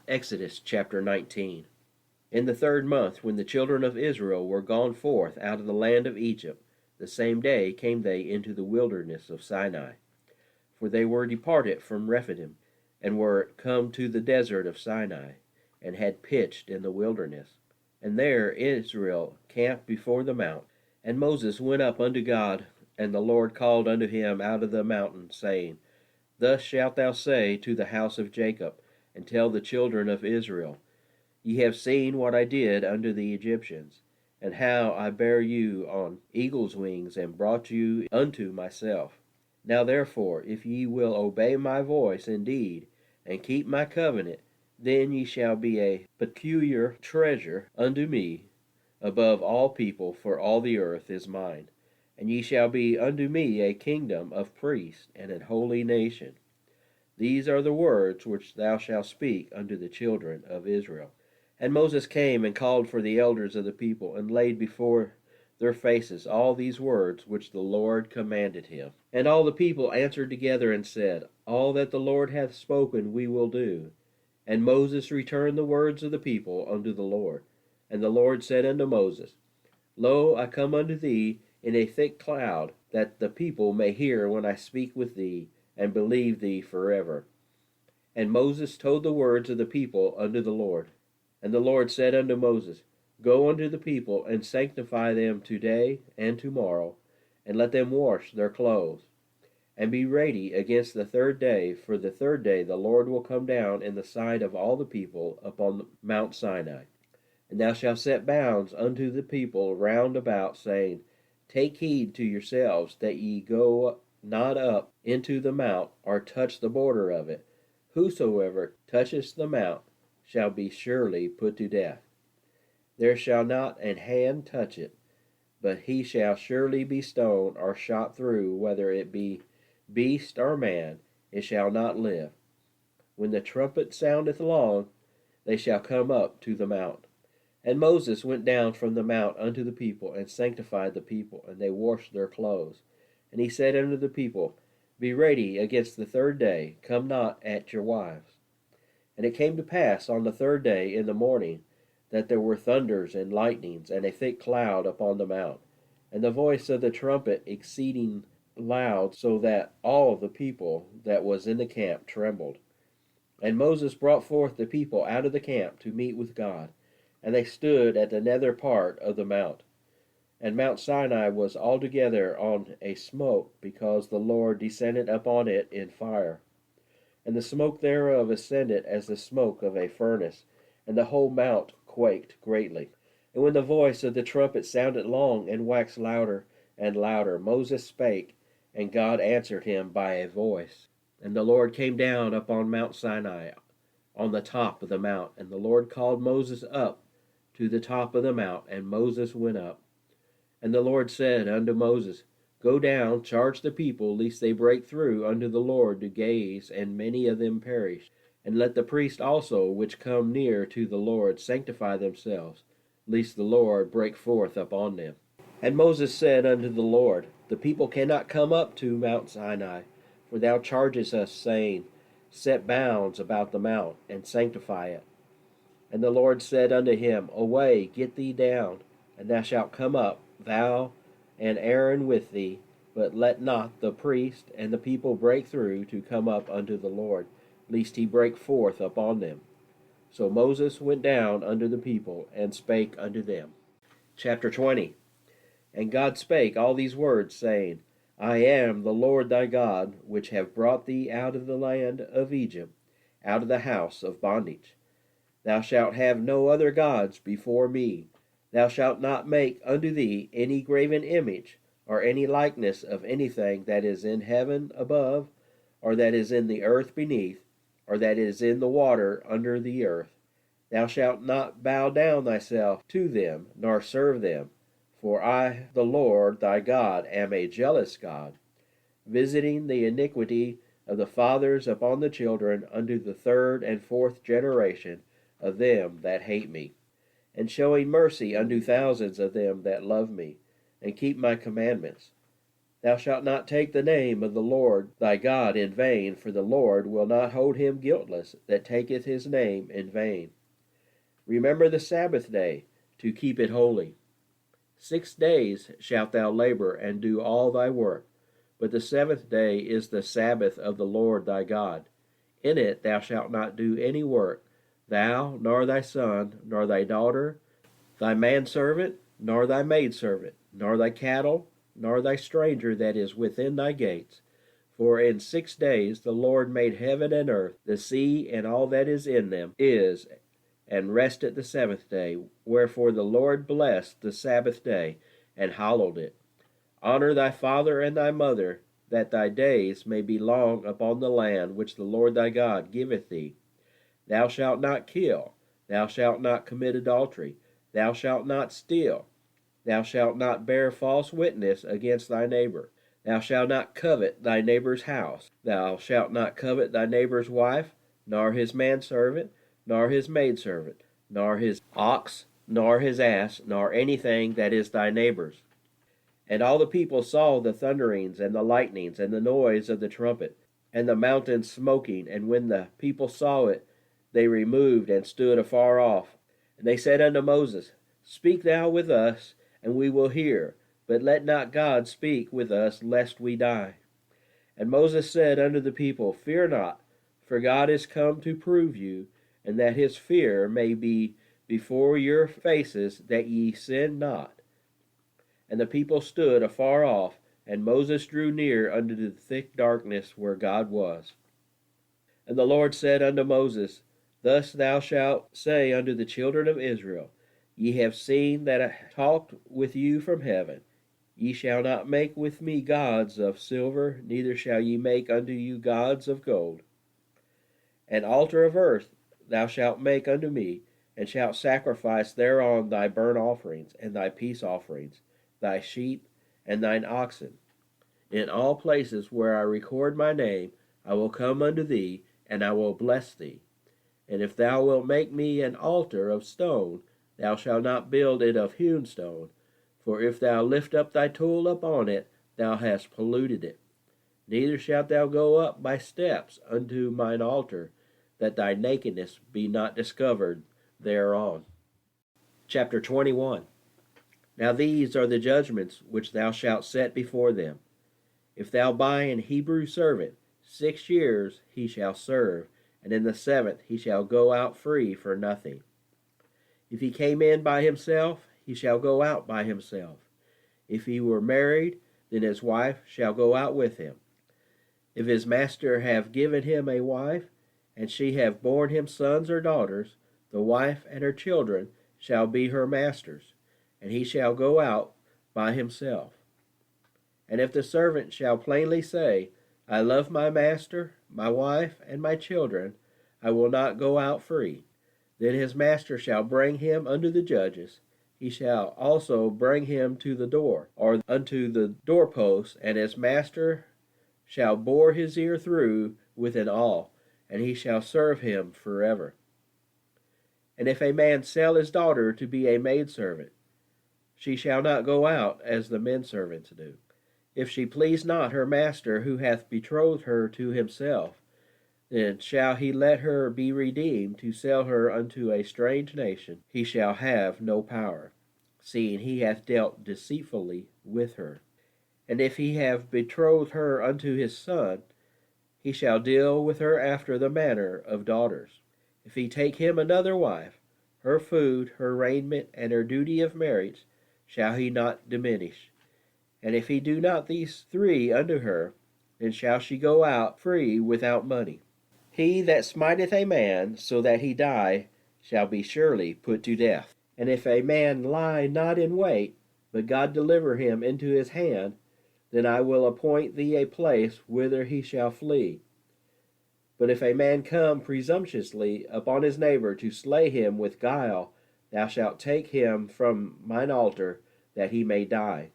Exodus chapter 19. In the third month, when the children of Israel were gone forth out of the land of Egypt, the same day came they into the wilderness of Sinai. For they were departed from Rephidim, and were come to the desert of Sinai, and had pitched in the wilderness. And there Israel camped before the mount. And Moses went up unto God, and the Lord called unto him out of the mountain, saying, Thus shalt thou say to the house of Jacob, and tell the children of Israel, Ye have seen what I did unto the Egyptians, and how I bare you on eagle's wings, and brought you unto myself. Now therefore, if ye will obey my voice indeed, and keep my covenant, then ye shall be a peculiar treasure unto me above all people, for all the earth is mine. And ye shall be unto me a kingdom of priests, and an holy nation. These are the words which thou shalt speak unto the children of Israel. And Moses came and called for the elders of the people, and laid before their faces all these words which the Lord commanded him. And all the people answered together and said, All that the Lord hath spoken we will do. And Moses returned the words of the people unto the Lord. And the Lord said unto Moses, Lo, I come unto thee in a thick cloud, that the people may hear when I speak with thee, and believe thee forever. And Moses told the words of the people unto the Lord. And the Lord said unto Moses, Go unto the people, and sanctify them today and tomorrow, and let them wash their clothes. And be ready against the third day, for the third day the Lord will come down in the sight of all the people upon Mount Sinai. And thou shalt set bounds unto the people round about, saying, Take heed to yourselves that ye go not up into the mount, or touch the border of it. Whosoever toucheth the mount shall be surely put to death. There shall not an hand touch it, but he shall surely be stoned or shot through, whether it be beast or man, it shall not live. When the trumpet soundeth long, they shall come up to the mount. And Moses went down from the mount unto the people, and sanctified the people, and they washed their clothes. And he said unto the people, Be ready against the third day, come not at your wives. And it came to pass on the third day in the morning, that there were thunders and lightnings, and a thick cloud upon the mount, and the voice of the trumpet exceeding loud, so that all the people that was in the camp trembled. And Moses brought forth the people out of the camp to meet with God. And they stood at the nether part of the mount. And Mount Sinai was altogether on a smoke, because the Lord descended upon it in fire. And the smoke thereof ascended as the smoke of a furnace, and the whole mount quaked greatly. And when the voice of the trumpet sounded long, and waxed louder and louder, Moses spake, and God answered him by a voice. And the Lord came down upon Mount Sinai, on the top of the mount. And the Lord called Moses up to the top of the mount, and Moses went up. And the Lord said unto Moses, Go down, charge the people, lest they break through unto the Lord to gaze, and many of them perish. And let the priests also, which come near to the Lord, sanctify themselves, lest the Lord break forth upon them. And Moses said unto the Lord, The people cannot come up to Mount Sinai, for thou chargest us, saying, Set bounds about the mount, and sanctify it. And the Lord said unto him, Away, get thee down, and thou shalt come up, thou and Aaron with thee, but let not the priest and the people break through to come up unto the Lord, lest he break forth upon them. So Moses went down unto the people, and spake unto them. Chapter 20. And God spake all these words, saying, I am the Lord thy God, which have brought thee out of the land of Egypt, out of the house of bondage. Thou shalt have no other gods before me. Thou shalt not make unto thee any graven image, or any likeness of anything that is in heaven above, or that is in the earth beneath, or that is in the water under the earth. Thou shalt not bow down thyself to them, nor serve them. For I, the Lord thy God, am a jealous God, visiting the iniquity of the fathers upon the children unto the third and fourth generation of them that hate me, and showing mercy unto thousands of them that love me, and keep my commandments. Thou shalt not take the name of the Lord thy God in vain, for the Lord will not hold him guiltless that taketh his name in vain. Remember the Sabbath day, to keep it holy. 6 days shalt thou labor and do all thy work, but the seventh day is the Sabbath of the Lord thy God. In it thou shalt not do any work, thou, nor thy son, nor thy daughter, thy manservant, nor thy maidservant, nor thy cattle, nor thy stranger that is within thy gates. For in 6 days the Lord made heaven and earth, the sea, and all that is in them is, and rested the seventh day. Wherefore the Lord blessed the Sabbath day, and hallowed it. Honor thy father and thy mother, that thy days may be long upon the land which the Lord thy God giveth thee. Thou shalt not kill, thou shalt not commit adultery, thou shalt not steal, thou shalt not bear false witness against thy neighbor. Thou shalt not covet thy neighbor's house. Thou shalt not covet thy neighbor's wife, nor his manservant, nor his maidservant, nor his ox, nor his ass, nor anything that is thy neighbor's. And all the people saw the thunderings and the lightnings and the noise of the trumpet, and the mountain smoking. And when the people saw it, they removed and stood afar off. And they said unto Moses, Speak thou with us, and we will hear, but let not God speak with us, lest we die. And Moses said unto the people, Fear not, for God is come to prove you, and that his fear may be before your faces, that ye sin not. And the people stood afar off, and Moses drew near unto the thick darkness where God was. And the Lord said unto Moses, Thus thou shalt say unto the children of Israel, Ye have seen that I talked with you from heaven. Ye shall not make with me gods of silver, neither shall ye make unto you gods of gold. An altar of earth thou shalt make unto me, and shalt sacrifice thereon thy burnt offerings, and thy peace offerings, thy sheep, and thine oxen. In all places where I record my name, I will come unto thee, and I will bless thee. And if thou wilt make me an altar of stone, thou shalt not build it of hewn stone, for if thou lift up thy tool upon it, thou hast polluted it. Neither shalt thou go up by steps unto mine altar, that thy nakedness be not discovered thereon. Chapter 21. Now these are the judgments which thou shalt set before them. If thou buy an Hebrew servant, 6 years he shall serve, and in the 7th he shall go out free for nothing. If he came in by himself, he shall go out by himself. If he were married, then his wife shall go out with him. If his master have given him a wife, and she have borne him sons or daughters, the wife and her children shall be her master's, and he shall go out by himself. And if the servant shall plainly say, I love my master, my wife, and my children, I will not go out free, then his master shall bring him unto the judges. He shall also bring him to the door, or unto the doorpost, and his master shall bore his ear through with an awl, and he shall serve him forever. And if a man sell his daughter to be a maidservant, she shall not go out as the men servants do. If she please not her master who hath betrothed her to himself, then shall he let her be redeemed to sell her unto a strange nation. He shall have no power, seeing he hath dealt deceitfully with her. And if he have betrothed her unto his son, he shall deal with her after the manner of daughters. If he take him another wife, her food, her raiment, and her duty of marriage shall he not diminish. And if he do not these 3 unto her, then shall she go out free without money. He that smiteth a man so that he die shall be surely put to death. And if a man lie not in wait, but God deliver him into his hand, then I will appoint thee a place whither he shall flee. But if a man come presumptuously upon his neighbor to slay him with guile, thou shalt take him from mine altar, that he may die.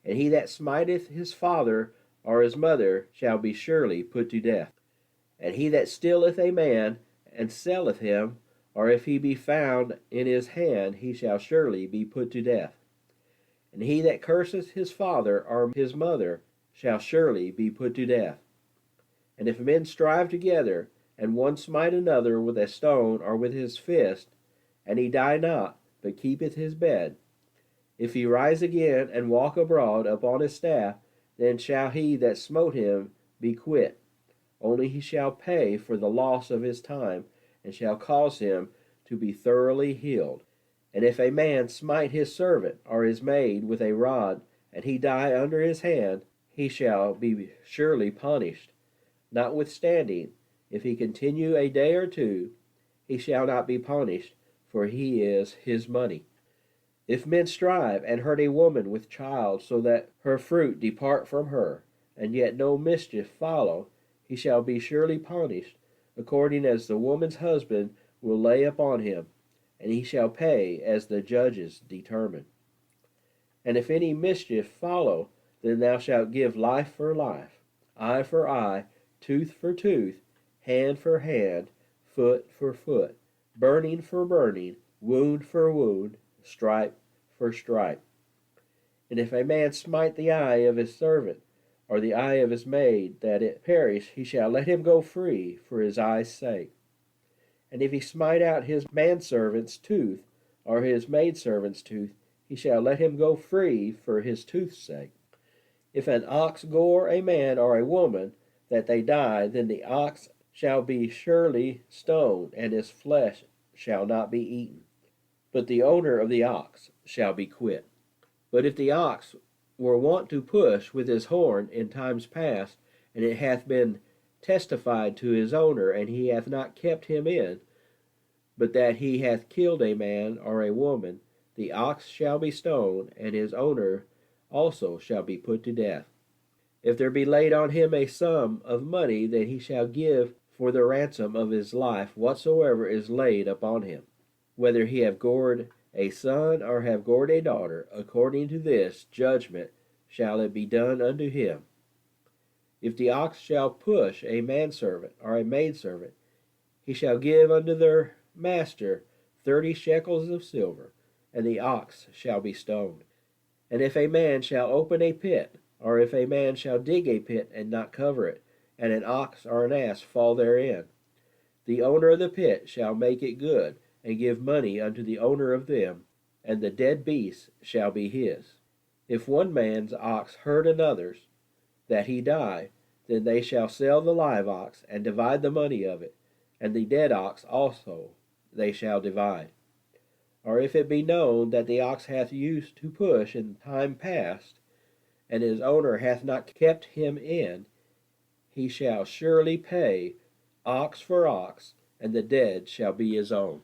And he that smiteth his father or his mother shall be surely put to death. And he that stealeth a man and selleth him, or if he be found in his hand, he shall surely be put to death. And he that curseth his father or his mother shall surely be put to death. And if men strive together, and one smite another with a stone or with his fist, and he die not, but keepeth his bed, if he rise again and walk abroad upon his staff, then shall he that smote him be quit. Only he shall pay for the loss of his time, and shall cause him to be thoroughly healed. And if a man smite his servant or his maid with a rod, and he die under his hand, he shall be surely punished. Notwithstanding, if he continue a day or two, he shall not be punished, for he is his money. If men strive and hurt a woman with child, so that her fruit depart from her, and yet no mischief follow, he shall be surely punished, according as the woman's husband will lay upon him, and he shall pay as the judges determine. And if any mischief follow, then thou shalt give life for life, eye for eye, tooth for tooth, hand for hand, foot for foot, burning for burning, wound for wound, stripe for stripe. And if a man smite the eye of his servant, or the eye of his maid, that it perish, he shall let him go free for his eye's sake. And if he smite out his manservant's tooth, or his maidservant's tooth, he shall let him go free for his tooth's sake. If an ox gore a man or a woman, that they die, then the ox shall be surely stoned, and his flesh shall not be eaten. But the owner of the ox shall be quit. But if the ox were wont to push with his horn in times past, and it hath been testified to his owner, and he hath not kept him in, but that he hath killed a man or a woman, the ox shall be stoned, and his owner also shall be put to death. If there be laid on him a sum of money, then he shall give for the ransom of his life whatsoever is laid upon him. Whether he have gored a son or have gored a daughter, according to this judgment shall it be done unto him. If the ox shall push a manservant or a maidservant, he shall give unto their master 30 shekels of silver, and the ox shall be stoned. And if a man shall open a pit, or if a man shall dig a pit and not cover it, and an ox or an ass fall therein, the owner of the pit shall make it good, and give money unto the owner of them, and the dead beast shall be his. If one man's ox hurt another's, that he die, then they shall sell the live ox, and divide the money of it, and the dead ox also they shall divide. Or if it be known that the ox hath used to push in time past, and his owner hath not kept him in, he shall surely pay ox for ox, and the dead shall be his own.